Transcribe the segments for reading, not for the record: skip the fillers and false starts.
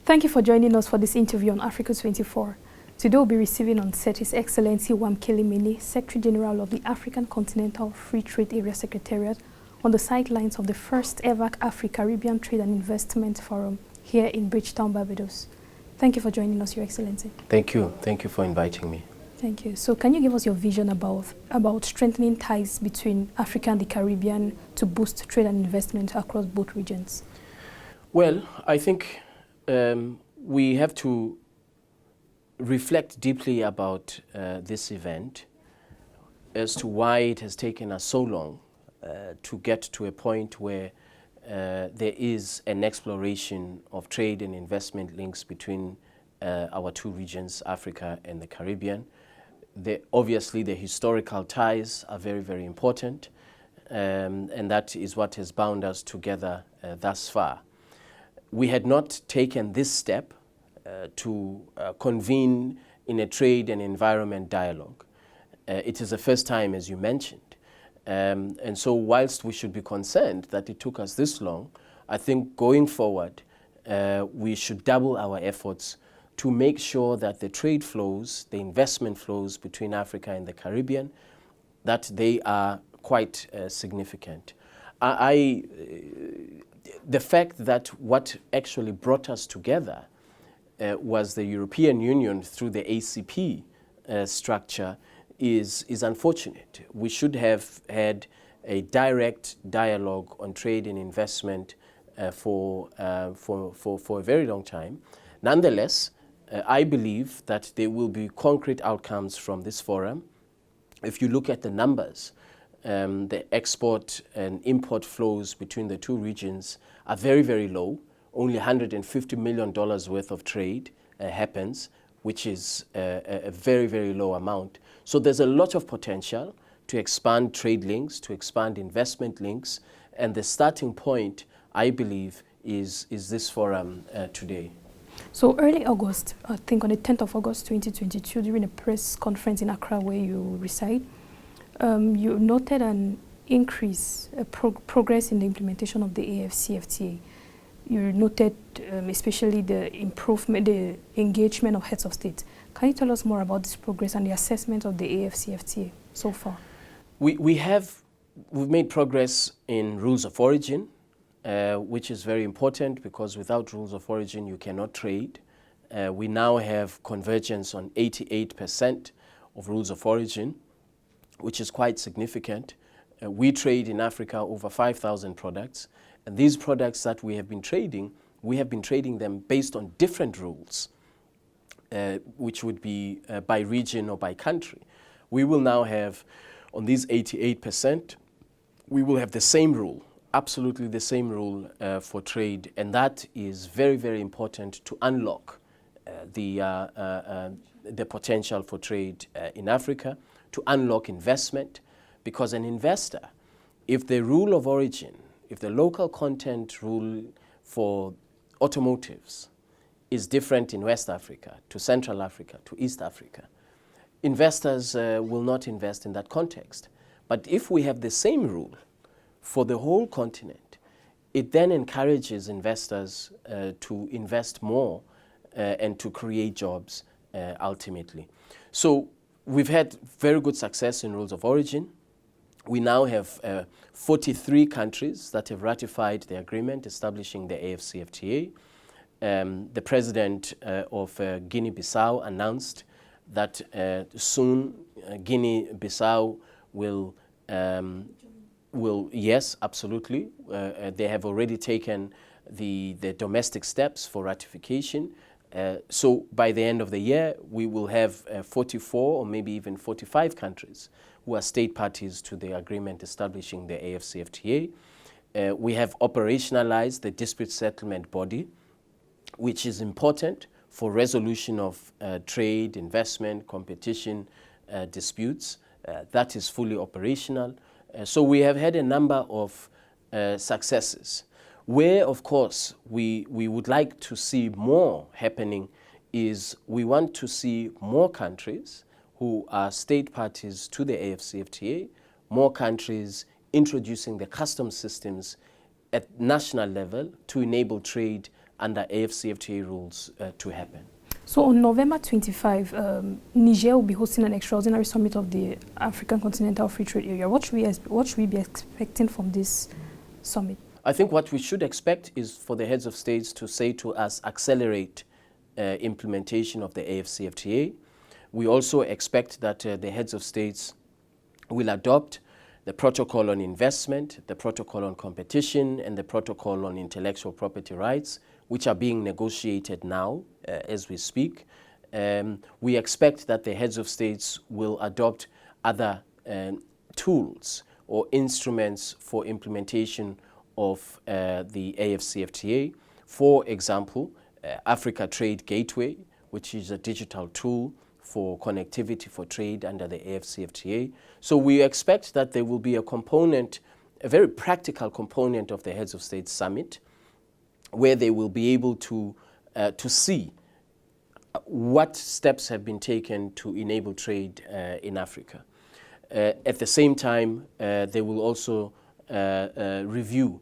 Thank you for joining us for this interview on Africa 24. Today we'll be receiving on set His Excellency Wamkele Mene, Secretary General of the African Continental Free Trade Area Secretariat, on the sidelines of the first ever Africa-Caribbean Trade and Investment Forum here in Bridgetown, Barbados. Thank you for joining us, Your Excellency. Thank you. Thank you for inviting me. Thank you. So can you give us your vision about strengthening ties between Africa and the Caribbean to boost trade and investment across both regions? Well, I think we have to reflect deeply about this event as to why it has taken us so long to get to a point where there is an exploration of trade and investment links between our two regions, Africa and the Caribbean. Obviously, the historical ties are very, very important, and that is what has bound us together thus far. We had not taken this step to convene in a trade and environment dialogue. It is the first time, as you mentioned. And so whilst we should be concerned that it took us this long, I think going forward, we should double our efforts to make sure that the trade flows, the investment flows between Africa and the Caribbean, that they are quite significant. The fact that what actually brought us together was the European Union through the ACP structure is unfortunate. We should have had a direct dialogue on trade and investment for a very long time. Nonetheless, I believe that there will be concrete outcomes from this forum. If you look at the numbers, the export and import flows between the two regions are very, very low. Only $150 million worth of trade happens, which is a very, very low amount. So there's a lot of potential to expand trade links, to expand investment links, and the starting point, I believe, is this forum today. So early August, I think on the 10th of August 2022, during a press conference in Accra where you reside, you noted an increase, progress in the implementation of the AFCFTA. You noted especially the improvement, the engagement of heads of state. Can you tell us more about this progress and the assessment of the AFCFTA so far? We've made progress in rules of origin, which is very important because without rules of origin you cannot trade. We now have convergence on 88% of rules of origin, which is quite significant. We trade in Africa over 5,000 products, and these products that we have been trading them based on different rules, which would be by region or by country. We will now have, on these 88%, we will have the same rule, absolutely the same rule for trade, and that is very, very important to unlock the potential for trade in Africa, to unlock investment, because an investor, if the rule of origin, if the local content rule for automotives is different in West Africa, to Central Africa, to East Africa, investors will not invest in that context. But if we have the same rule for the whole continent, it then encourages investors to invest more and to create jobs ultimately. So we've had very good success in rules of origin. We now have 43 countries that have ratified the agreement establishing the AFCFTA. The president of Guinea-Bissau announced that soon Guinea-Bissau will, yes, absolutely. They have already taken the domestic steps for ratification. So by the end of the year, we will have 44 or maybe even 45 countries who are state parties to the agreement establishing the AFCFTA. We have operationalized the dispute settlement body, which is important for resolution of trade, investment, competition disputes. That is fully operational. So we have had a number of successes. Where, of course, we would like to see more happening is we want to see more countries who are state parties to the AFCFTA, more countries introducing the customs systems at national level to enable trade under AFCFTA rules to happen. So on November 25, Niger will be hosting an extraordinary summit of the African Continental Free Trade Area. What should we be expecting from this summit? I think what we should expect is for the heads of states to say to us, accelerate implementation of the AFCFTA. We also expect that the heads of states will adopt the protocol on investment, the protocol on competition, and the protocol on intellectual property rights, which are being negotiated now as we speak. We expect that the heads of states will adopt other tools or instruments for implementation of the AFCFTA. For example, Africa Trade Gateway, which is a digital tool for connectivity for trade under the AFCFTA. So we expect that there will be a component, a very practical component of the Heads of State Summit, where they will be able to see what steps have been taken to enable trade in Africa. At the same time, they will also review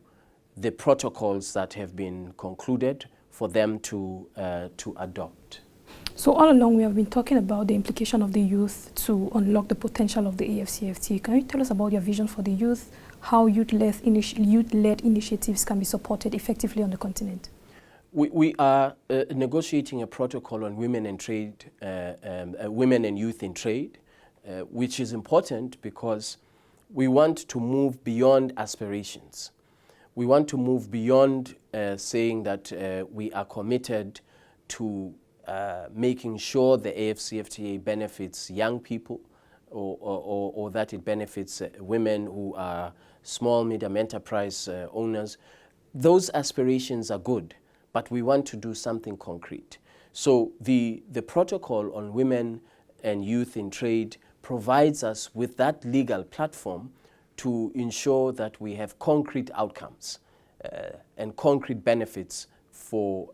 the protocols that have been concluded for them to adopt. So all along we have been talking about the implication of the youth to unlock the potential of the AFCFTA. Can you tell us about your vision for the youth, how youth-led initiatives can be supported effectively on the continent? We are negotiating a protocol on women and trade, women and youth in trade, which is important because we want to move beyond aspirations. We want to move beyond saying that we are committed to making sure the AFCFTA benefits young people or that it benefits women who are small, medium enterprise owners. Those aspirations are good, but we want to do something concrete. So the protocol on women and youth in trade provides us with that legal platform to ensure that we have concrete outcomes and concrete benefits for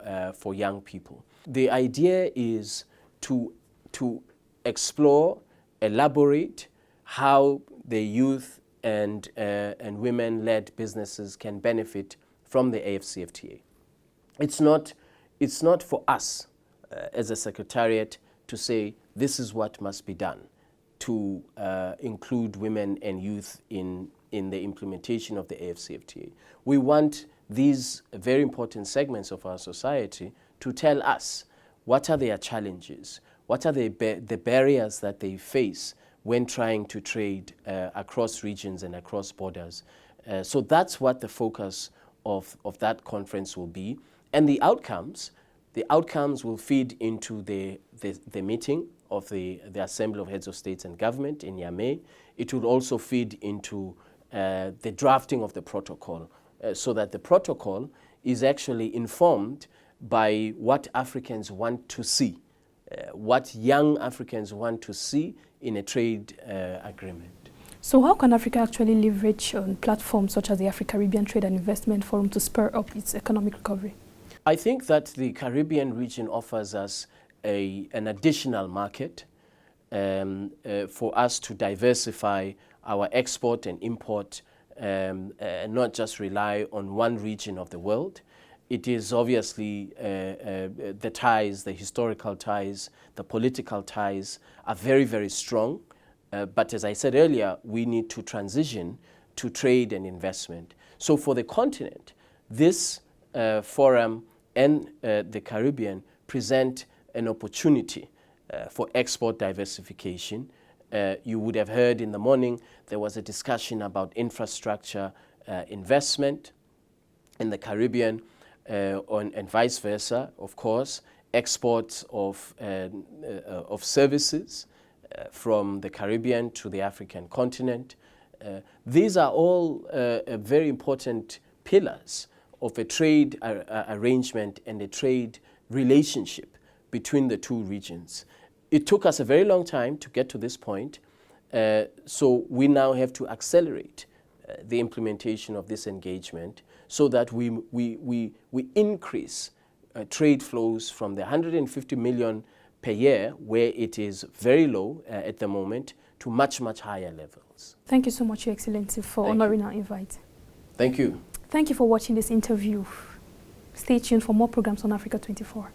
young people. The idea is to explore, elaborate how the youth and women-led businesses can benefit from the AFCFTA. It's not for us as a secretariat to say this is what must be done to include women and youth in the implementation of the AFCFTA. We want these very important segments of our society to tell us what are their challenges, what are the barriers that they face when trying to trade across regions and across borders. So that's what the focus of that conference will be. And the outcomes will feed into the meeting of the Assembly of Heads of States and Government in Niamey. It will also feed into the drafting of the protocol, so that the protocol is actually informed by what Africans want to see, what young Africans want to see in a trade agreement. So how can Africa actually leverage on platforms such as the Africa-Caribbean Trade and Investment Forum to spur up its economic recovery? I think that the Caribbean region offers us an additional market for us to diversify our export and import and not just rely on one region of the world. It is obviously the ties, the historical ties, the political ties are very, very strong. But as I said earlier, we need to transition to trade and investment. So for the continent, this forum and the Caribbean present an opportunity for export diversification. You would have heard in the morning there was a discussion about infrastructure investment in the Caribbean and vice versa, of course, exports of services from the Caribbean to the African continent. These are all very important pillars of a trade arrangement and a trade relationship between the two regions. It took us a very long time to get to this point, so we now have to accelerate the implementation of this engagement so that we increase trade flows from the 150 million per year, where it is very low at the moment, to much, much higher levels. Thank you so much, Your Excellency, for honoring our invite. Thank you. Thank you for watching this interview. Stay tuned for more programs on Africa 24.